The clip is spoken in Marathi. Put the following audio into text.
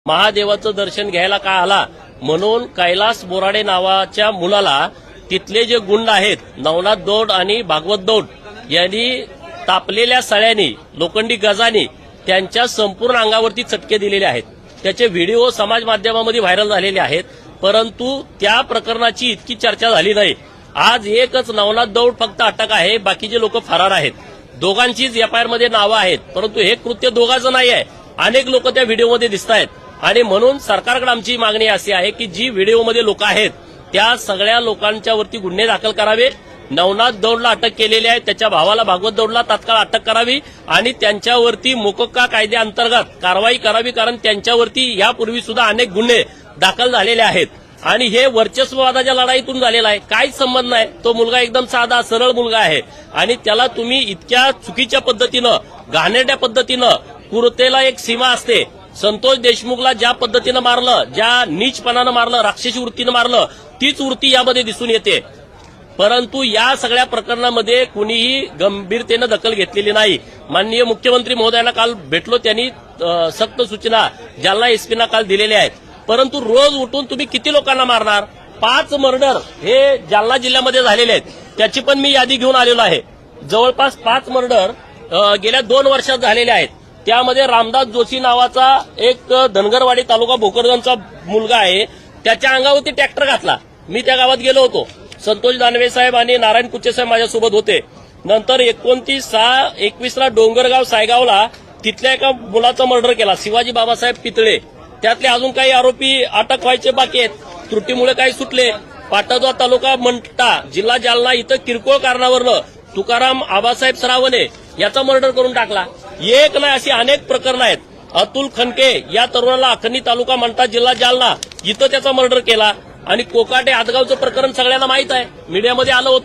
महादेवाचं दर्शन घ्यायला का आला म्हणून कैलास बोराडे नावाच्या मुलाला तिथले जे गुंड आहेत नवनाथ दौड आणि भागवत दौड यांनी तापलेल्या सळ्यांनी लोखंडी गजानी त्यांच्या संपूर्ण अंगावरती चटके दिलेले आहेत। त्याचे व्हिडिओ समाज माध्यमामध्ये व्हायरल झालेले आहेत, परंतु त्या प्रकरणाची इतकी चर्चा झाली नाही। आज एकच नवनाथ दौड फक्त अटक आहे, बाकीचे लोक फरार आहेत। दोघांचीच एफआयआर मध्ये नावं आहेत, परंतु हे कृत्य दोघांचं नाही आहे, अनेक लोक त्या व्हिडिओमध्ये दिसत आहेत। आणि म्हणून सरकारकडे आमची मागणी अशी आहे की जी व्हिडिओमध्ये लोक आहेत त्या सगळ्या लोकांच्यावरती गुन्हे दाखल करावे। नवनाथ दौडला अटक केलेली आहे, त्याच्या भावाला भागवत दौडला तात्काळ अटक करावी आणि त्यांच्यावरती मोकोक्का कायद्याअंतर्गत कारवाई करावी, कारण त्यांच्यावरती यापूर्वी सुद्धा अनेक गुन्हे दाखल झालेले आहेत आणि हे वर्चस्ववादाच्या लढाईतून झालेलं आहे। काहीच संबंध नाही। तो मुलगा एकदम साधा सरळ मुलगा आहे आणि त्याला तुम्ही इतक्या चुकीच्या पद्धतीनं घाणेरड्या पद्धतीनं क्रूरतेला एक सीमा असते। संतोष देशमुखला ज्या पद्धतीनं मारलं, ज्या नीचपणानं मारलं, राक्षसी वृत्तीनं मारलं, तीच वृत्ती यामध्ये दिसून येते। परंतु या सगळ्या प्रकरणामध्ये कुणीही गंभीरतेनं दखल घेतलेली नाही। माननीय मुख्यमंत्री महोदयांना काल भेटलो, त्यांनी सक्त सूचना जालना एसपीना काल दिलेल्या आहेत। परंतु रोज उठून तुम्ही किती लोकांना मारणार? 5 मर्डर हे जालना जिल्ह्यामध्ये झालेले आहेत, त्याची पण मी यादी घेऊन आलेलो आहे। जवळपास 5 मर्डर गेल्या 2 वर्षात झालेले आहेत। त्यामध्ये रामदास जोशी नावाचा एक धनगरवाडी तालुका भोकरदनचा मुलगा आहे, त्याच्या अंगावरती ट्रॅक्टर घातला। मी त्या गावात गेलो होतो, संतोष दानवे साहेब आणि नारायण कुचे साहेब माझ्यासोबत होते। नंतर 29/6/21 डोंगरगाव सायगावला तिथल्या एका मुलाचा मर्डर केला, शिवाजी बाबासाहेब पितळे। त्यातले अजून काही आरोपी अटक व्हायचे बाकी आहेत, त्रुटीमुळे काही सुटले। पाटोदा तालुका मंठा जिल्हा जालना इथं किरकोळ कारणावरनं तुकाराम आबासाहेब सरावणे याचा मर्डर करून टाकला। एक नाही अशी अनेक प्रकरणं आहेत। अतुल खनके या तरुणाला अखनी तालुका मंठा जिल्हा जालना इथं त्याचा मर्डर केला। आणि कोकाटे आदगावचं प्रकरण सगळ्यांना माहित आहे, मीडियामध्ये आलं होतं।